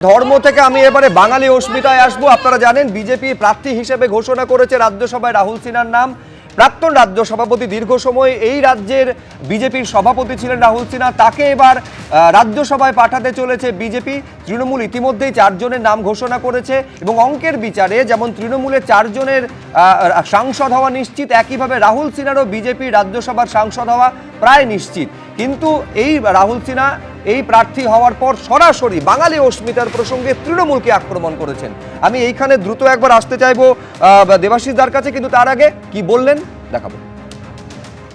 ধর্ম থেকে আমি এবারে বাঙালি অস্মিতায় আসবো। আপনারা জানেন বিজেপি প্রার্থী হিসেবে ঘোষণা করেছে রাজ্যসভায় রাহুল সিনহার নাম। প্রাক্তন রাজ্য সভাপতি, দীর্ঘ সময় এই রাজ্যের বিজেপির সভাপতি ছিলেন রাহুল সিনহা। তাকে এবার রাজ্যসভায় পাঠাতে চলেছে বিজেপি। তৃণমূল ইতিমধ্যেই 4 জনের নাম ঘোষণা করেছে এবং অঙ্কের বিচারে যেমন তৃণমূলের 4 জনের সাংসদ হওয়া নিশ্চিত, একইভাবে রাহুল সিনহারও বিজেপির রাজ্যসভার সাংসদ হওয়া প্রায় নিশ্চিত। কিন্তু এই রাহুল সিনহা এই প্রার্থী হওয়ার পর সরাসরি বাঙালি অস্মিতার প্রসঙ্গে তৃণমূলকে আক্রমণ করেছেন। আমি এইখানে দ্রুত একবার আসতে চাইবো দেবাশিস দার কাছে, কিন্তু তার আগে কি বললেন দেখাবো।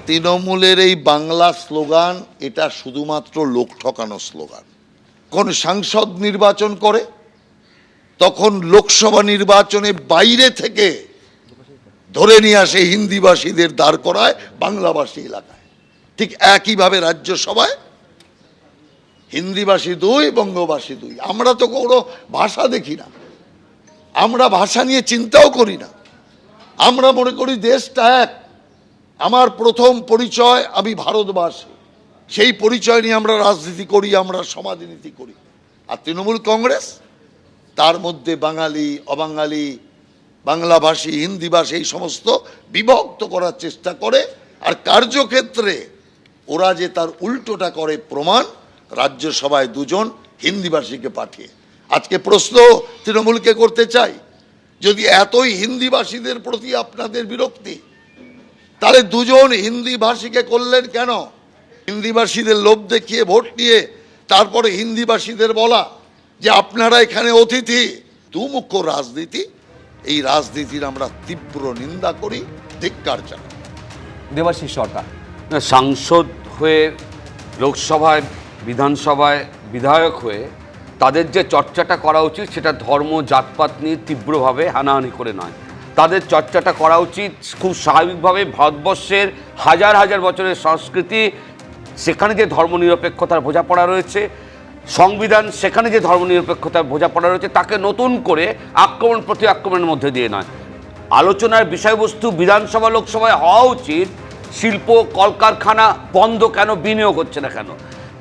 তৃণমূলের এই বাংলা স্লোগান এটা শুধুমাত্র লোক ঠকানো স্লোগান। কোন সাংসদ নির্বাচন করে তখন লোকসভা নির্বাচনে বাইরে থেকে ধরে নিয়ে আসে হিন্দিভাষীদের দাঁড় করায় বাংলাভাষী এলাকায়। ঠিক একইভাবে রাজ্যসভায় হিন্দিভাষী 2, বঙ্গভাষী 2। আমরা তো কোনো ভাষা দেখি না, আমরা ভাষা নিয়ে চিন্তাও করি না। আমরা মনে করি দেশটা এক। আমার প্রথম পরিচয় আমি ভারতবাসী, সেই পরিচয় নিয়ে আমরা রাজনীতি করি, আমরা সমাজনীতি করি। আর তৃণমূল কংগ্রেস তার মধ্যে বাঙালি, অবাঙালি, বাংলাভাষী, হিন্দিভাষী এই সমস্ত বিভক্ত করার চেষ্টা করে। আর কার্যক্ষেত্রে ওরা যে তার উল্টোটা করে প্রমাণ রাজ্যসভায় 2 জন হিন্দিভাষীকে পাঠিয়ে। আজকে প্রশ্ন তৃণমূলকে করতে চাই, যদি এতই হিন্দিভাষীদের প্রতি আপনাদের বিরক্তি, তাহলে 2 জন হিন্দিভাষীকে করলেন কেন? হিন্দিভাষীদের লোভ দেখিয়ে ভোট নিয়ে তারপরে হিন্দিভাষীদের বলা যে আপনারা এখানে অতিথি। দুমুখ রাজনীতি, এই রাজনীতির আমরা তীব্র নিন্দা করি, ধিক্কার জানাই। দেবাশিস সরকার সাংসদ হয়ে লোকসভায়, বিধানসভায় বিধায়ক হয়ে তাদের যে চর্চাটা করা উচিত সেটা ধর্ম, জাতপাত নিয়ে তীব্রভাবে হানাহানি করে নয়। তাদের চর্চাটা করা উচিত খুব স্বাভাবিকভাবে। ভারতবর্ষের হাজার হাজার বছরের সংস্কৃতি, সেখানে যে ধর্মনিরপেক্ষতার বোঝাপড়া রয়েছে, সংবিধান সেখানে যে ধর্মনিরপেক্ষতার বোঝাপড়া রয়েছে, তাকে নতুন করে আক্রমণ প্রতি আক্রমণের মধ্যে দিয়ে নয়। আলোচনার বিষয়বস্তু বিধানসভা, লোকসভায় হওয়া উচিত শিল্প, কলকারখানা বন্ধ কেন, বিনিয়োগ হচ্ছে না কেন,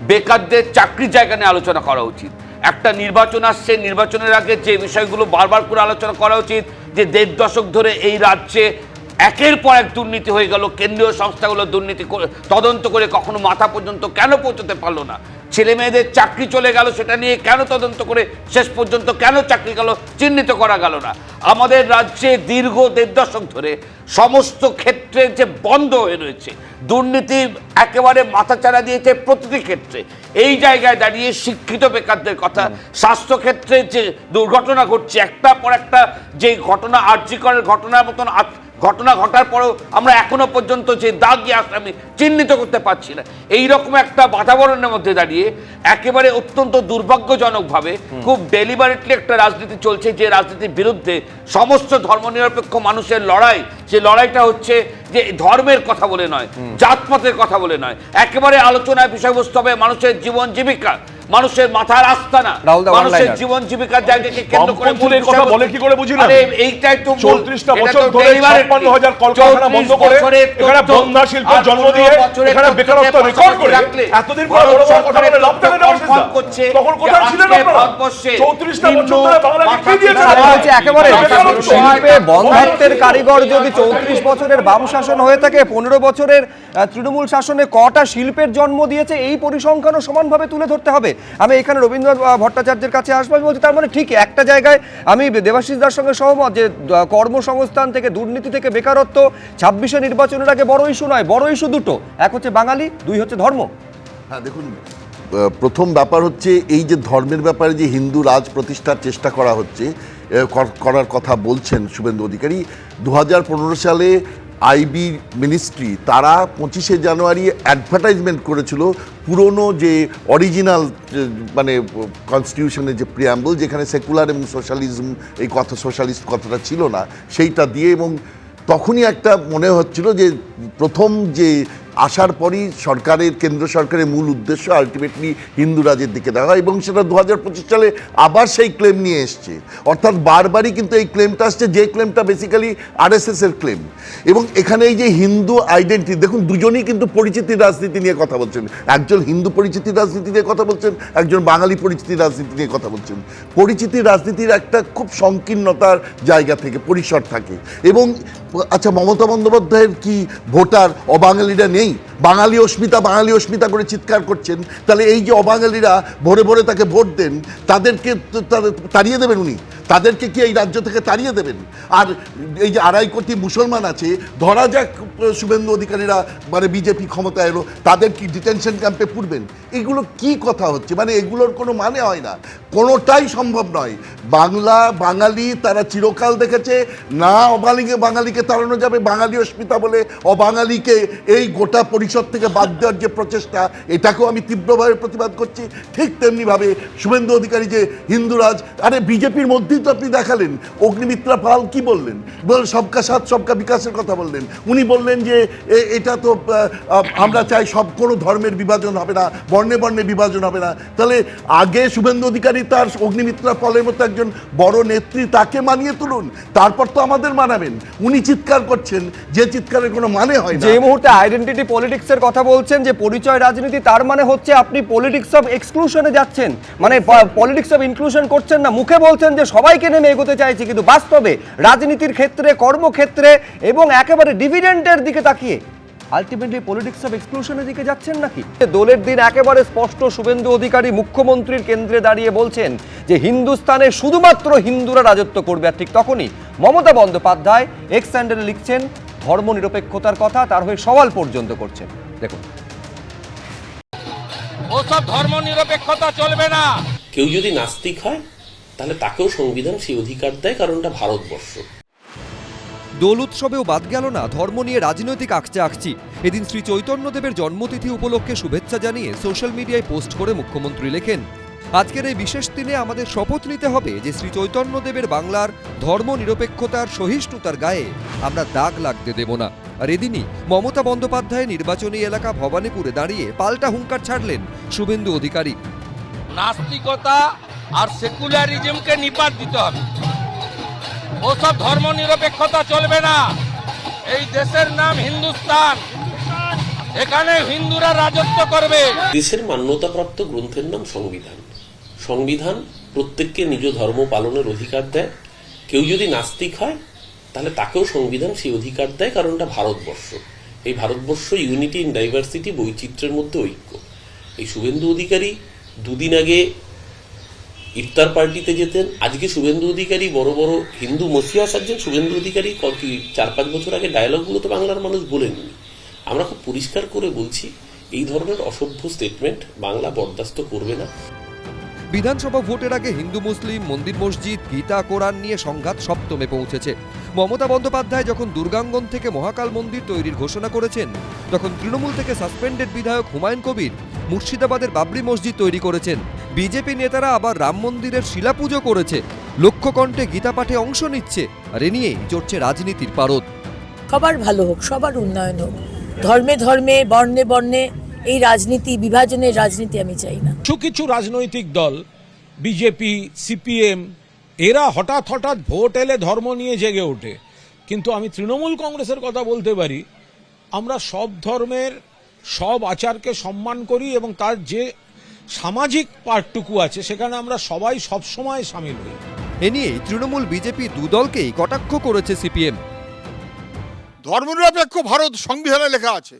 বেকারদের চাকরির জায়গা নিয়ে আলোচনা করা উচিত। একটা নির্বাচন আসছে, নির্বাচনের আগে যে বিষয়গুলো বারবার করে আলোচনা করা উচিত, যে 1.5 দশক ধরে এই রাজ্যে একের পর এক দুর্নীতি হয়ে গেল, কেন্দ্রীয় সংস্থাগুলো দুর্নীতি তদন্ত করে কখনো মাথা পর্যন্ত কেন পৌঁছতে পারলো না, ছেলে মেয়েদের চাকরি চলে গেল সেটা নিয়ে কেন তদন্ত করে শেষ পর্যন্ত কেন চাকরি গেল চিহ্নিত করা গেল না। আমাদের রাজ্যে দীর্ঘ 1.5 দশক ধরে সমস্ত ক্ষেত্রে যে বন্ধ হয়ে রয়েছে, দুর্নীতি একেবারে মাথাচাড়া দিয়েছে প্রতিটি ক্ষেত্রে। এই জায়গায় দাঁড়িয়ে শিক্ষিত বেকারদের কথা, স্বাস্থ্যক্ষেত্রে যে দুর্ঘটনা ঘটছে, একটার পর একটা যে ঘটনা, আরজি করের ঘটনার মতন ঘটনা ঘটার পরেও আমরা এখনো পর্যন্ত যে দাগি আসামি চিহ্নিত করতে পারছি না। এইরকম একটা বাতাবরণের মধ্যে দাঁড়িয়ে একেবারে অত্যন্ত দুর্ভাগ্যজনকভাবে খুব ডেলিবারেটলি একটা রাজনীতি চলছে, যে রাজনীতির বিরুদ্ধে সমস্ত ধর্মনিরপেক্ষ মানুষের লড়াই। যে লড়াইটা হচ্ছে যে ধর্মের কথা বলে নয়, জাতপাতের কথা বলে নয়, একেবারে আলোচনার বিষয়বস্তু হবে মানুষের জীবন জীবিকা, মানুষের মাথার আস্তানা, মানুষের জীবন জীবিকার জায়গাকে কেন্দ্র করে কথা বলে কি করে বুঝি না? এইটাই তো 34টা বছর ধরে 56,000 কলকারখানা বন্ধ করে এখানে বন্ধা শিল্প জন্ম দিয়ে এখানে বেকারত্ব রেকর্ড করে এতদিন পর বড় বড় কথা বলে লাভ থাকে না করছে। তখন কোথায় ছিলেন আপনারা? 34টা বছর ধরে বাংলাকে কি দিয়েছে? একেবারে শিল্পে বন্ধাত্বের কারিগর যদি 34 বছরের বাম শাসন হয়ে থাকে, 15 বছরের তৃণমূল শাসনে কটা শিল্পের জন্ম দিয়েছে, এই পরিসংখ্যানও সমানভাবে তুলে ধরতে হবে। আমি এখানে রবীন্দ্রনাথ ভট্টাচার্যের কাছে আসবো। বলছি তার মানে ঠিক একটা জায়গায় আমি দেবাশিস দার সঙ্গে সহমত যে কর্মসংস্থান থেকে দুর্নীতি থেকে বেকারত্ব 26-এ নির্বাচনের আগে বড় ইস্যু নয়, বড় ইস্যু দুটো, এক হচ্ছে বাঙালি, 2 হচ্ছে ধর্ম। হ্যাঁ, দেখুন, প্রথম ব্যাপার হচ্ছে এই যে ধর্মের ব্যাপারে যে হিন্দু রাজ প্রতিষ্ঠার চেষ্টা করা হচ্ছে, করার কথা বলছেন শুভেন্দু অধিকারী। 2015 সালে আইবি মিনিস্ট্রি তারা 25শে জানুয়ারি অ্যাডভার্টাইজমেন্ট করেছিল পুরনো যে অরিজিনাল মানে কনস্টিটিউশনের যে প্রিয়াম্বল, যেখানে সেকুলার এবং সোশ্যালিজম এই কথা, সোশ্যালিস্ট কথাটা ছিল না, সেইটা দিয়ে। এবং তখনই একটা মনে হচ্ছিল যে প্রথম যে আসার পরই সরকারের, কেন্দ্র সরকারের মূল উদ্দেশ্য আলটিমেটলি হিন্দু রাজের দিকে দেওয়া, এবং সেটা 2025 সালে আবার সেই ক্লেম নিয়ে এসছে। অর্থাৎ বারবারই কিন্তু এই ক্লেমটা আসছে, যে ক্লেমটা বেসিক্যালি আরএসএস এর ক্লেম। এবং এখানে এই যে হিন্দু আইডেন্টিটি, দেখুন দুজনেই কিন্তু পরিচিতির রাজনীতি নিয়ে কথা বলছেন। একজন হিন্দু পরিচিতির রাজনীতি নিয়ে কথা বলছেন, একজন বাঙালি পরিচিতির রাজনীতি নিয়ে কথা বলছেন। পরিচিতির রাজনীতির একটা খুব সংকীর্ণতার জায়গা থেকে পরিসর থাকে। এবং আচ্ছা, মমতা বন্দ্যোপাধ্যায়ের কি ভোটার অবাঙালিরা নেই? বাঙালি অস্মিতা করে চিৎকার করছেন, তাহলে এই যে অবাঙালিরা ভোরে ভোরে তাকে ভোট দেন, তাদেরকে তাড়িয়ে দেবেন উনি? তাদেরকে কি এই রাজ্য থেকে তাড়িয়ে দেবেন? আর এই যে 2.5 কোটি মুসলমান আছে, ধরা যাক শুভেন্দু অধিকারীরা মানে বিজেপি ক্ষমতায় এলো, তাদের কি ডিটেনশন ক্যাম্পে পুরবেন? এগুলো কি কথা হচ্ছে? মানে এগুলোর কোনো মানে হয় না, কোনোটাই সম্ভব নয়। বাঙালি তারা চিরকাল দেখেছে না, বাঙালিকে তাড়ানো যাবে বাঙালি অস্মিতা বলে। অবাঙালিকে এই গোটা পরিষদ থেকে বাদ দেওয়ার যে প্রচেষ্টা, এটাকেও আমি তীব্রভাবে প্রতিবাদ করছি। ঠিক তেমনিভাবে শুভেন্দু অধিকারী যে হিন্দুরাজ, আরে বিজেপির মধ্যেই তো আপনি দেখালেন। অগ্নিমিত্রা পাল কি বললেন? সবকা সাথ সবকা বিকাশের কথা বললেন। উনি বললেন যে এটা তো আমরা চাই সব, কোনো ধর্মের বিভাজন হবে না, বর্ণে বর্ণে বিভাজন হবে না। তাহলে আগে শুভেন্দু অধিকারী তার অগ্নিমিত্রা পলের মতো একজন বড় নেত্রী, তাকে মানিয়ে তুলুন, তারপর তো আমাদের মানাবেন। উনি চিৎকার করছেন, যে চিৎকারের কোনো মানে হয় না। যে মুহূর্তে আইডেন্টিটি পলিটিক্সের কথা বলছেন, যে পরিচয় রাজনীতি, তার মানে হচ্ছে আপনি পলিটিক্স অফ এক্সক্লুশনে যাচ্ছেন, মানে পলিটিক্স অফ ইনক্লুশন করছেন না। মুখে বলছেন যে সবাইকে নেমে এগোতে চাইছি, কিন্তু বাস্তবে রাজনীতির ক্ষেত্রে, কর্মক্ষেত্রে এবং একেবারে ডিভিডেন্ডের দিকে তাকিয়ে আলটিমেটলি পলিটিক্স অফ এক্সক্লুশনের দিকে যাচ্ছেন নাকি? দোলের দিন একেবারে স্পষ্ট শুভেন্দু অধিকারী মুখ্যমন্ত্রীর কেন্দ্রে দাঁড়িয়ে বলছেন যে হিন্দুস্তানে শুধুমাত্র হিন্দুরা রাজত্ব করবে। আর ঠিক তখনই মমতা বন্দ্যোপাধ্যায় এক্স স্যান্ডেলে লিখছেন ধর্মনিরপেক্ষতার কথা, তার হয়ে সওয়াল পর্যন্ত করছেন। দেখুন, ওসব ধর্মনিরপেক্ষতা চলবে না। কেউ যদি নাস্তিক হয় তাহলে তাকেও সংবিধান সেই অধিকার দেয়, কারণ এটা ভারতবর্ষ। দোল উৎসবেও বাদ গেল না ধর্ম নিয়ে রাজনৈতিক আকচি। এদিন শ্রী চৈতন্যদেবের জন্মতিথি উপলক্ষে শুভেচ্ছা জানিয়ে সোশ্যাল মিডিয়ায় পোস্ট করে মুখ্যমন্ত্রী লেখেন, আজকের এই বিশেষ দিনে আমাদের শপথ নিতে হবে যে শ্রী চৈতন্যদেবের বাংলার ধর্ম নিরপেক্ষতার, সহিষ্ণুতার গায়ে আমরা দাগ লাগতে দেব না। আর এদিনই মমতা বন্দ্যোপাধ্যায় নির্বাচনী এলাকা ভবানীপুরে দাঁড়িয়ে পাল্টা হুঙ্কার ছাড়লেন শুভেন্দু অধিকারী। নাস্তিকতা আর সেকুলারিজমকে নিপাত দিতে হবে। ওসব ধর্মনিরপেক্ষতা চলবে না। এই দেশের নাম হিন্দুস্তান, এখানে হিন্দুরা রাজত্ব করবে। দেশের মান্যতাপ্রাপ্ত গ্রন্থের নাম সংবিধান। সংবিধান প্রত্যেককে নিজ ধর্ম পালনের অধিকার দেয়। কেউ যদি নাস্তিক হয় তাহলে তাকেও সংবিধান সেই অধিকার দেয়, কারণ এটা ভারতবর্ষ। এই ভারতবর্ষ ইউনিটি ইন ডাইভার্সিটি, বৈচিত্র্যের মধ্যে ঐক্য। এই শুভেন্দু অধিকারী দুদিন আগে ইফতার পার্টিতে যেতেন, আজকে শুভেন্দু অধিকারী বড় বড় হিন্দু মসিহা সাজছেন। শুভেন্দু অধিকারী 4-5 বছর আগে ডায়ালগগুলো তো বাংলার মানুষ বলেননি। আমরা খুব পরিষ্কার করে বলছি, এই ধরনের অসভ্য স্টেটমেন্ট বাংলা বরদাস্ত করবে না। বিধানসভা ভোটের আগে হিন্দু মুসলিম, মন্দির মসজিদ, গীতা কোরআন নিয়ে সংঘাত সপ্তমে পৌঁছেছে। মমতা বন্দ্যোপাধ্যায় যখন দুর্গাঙ্গন থেকে মহাকাল মন্দির তৈরির ঘোষণা করেছেন, তখন তৃণমূল থেকে সাসপেন্ডেড বিধায়ক হুমায়ুন কবির মুর্শিদাবাদের বাবরি মসজিদ তৈরি করেছেন। বিজেপি নেতারা আবার রাম মন্দিরের শিলাপুজো করেছে, লক্ষ্যকণ্ঠে গীতা পাঠে অংশ নিচ্ছে। আর এ নিয়েই চড়ছে রাজনীতির পারদ। সবার ভালো হোক, সবার উন্নয়ন হোক, ধর্মে ধর্মে, বর্ণে বর্ণে এই রাজনীতি, বিভাজনের রাজনীতি আমি চাই না। কিছু রাজনৈতিক দল, বিজেপি, সিপিএম, এরা হঠাৎ ভোট এলে ধর্ম নিয়ে জেগে ওঠে। কিন্তু আমি তৃণমূল কংগ্রেসের কথা বলতে পারি, আমরা সব ধর্মের সব আচারকে সম্মান করি, এবং তার যে সামাজিক পার্টটুকু আছে সেখানে আমরা সবাই সবসময় সামিল হই। এ নিয়েই তৃণমূল, বিজেপি দুদলকেই কটাক্ষ করেছে সিপিএম। ধর্মনিরপেক্ষ ভারত সংবিধানে লেখা আছে,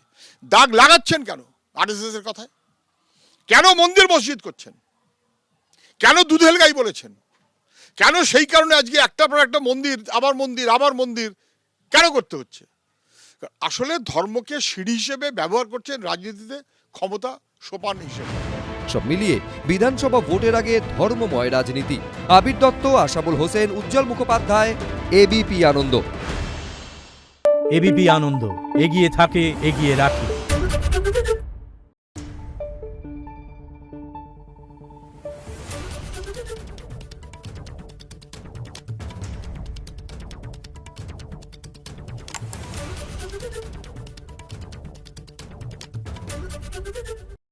দাগ লাগাচ্ছেন কেন আরএসএস এর কথায়? কেন মন্দির মসজিদ করছেন? কেন দুধেল গাই বলেছেন? কেন সেই কারণে আজকে একটার পর একটা মন্দির, আবার মন্দির কেন করতে হচ্ছে? আসলে ধর্মকে সিঁড়ি হিসেবে ব্যবহার করছেন রাজনীতিতে, ক্ষমতা সোপান হিসেবে। সব মিলিয়ে বিধানসভা ভোটের আগে ধর্মময় রাজনীতি। আবির দত্ত, আশাবুল হোসেন, উজ্জ্বল মুখোপাধ্যায়, এবিপি আনন্দ। এবিপি আনন্দ, এগিয়ে থাকে, এগিয়ে রাখে।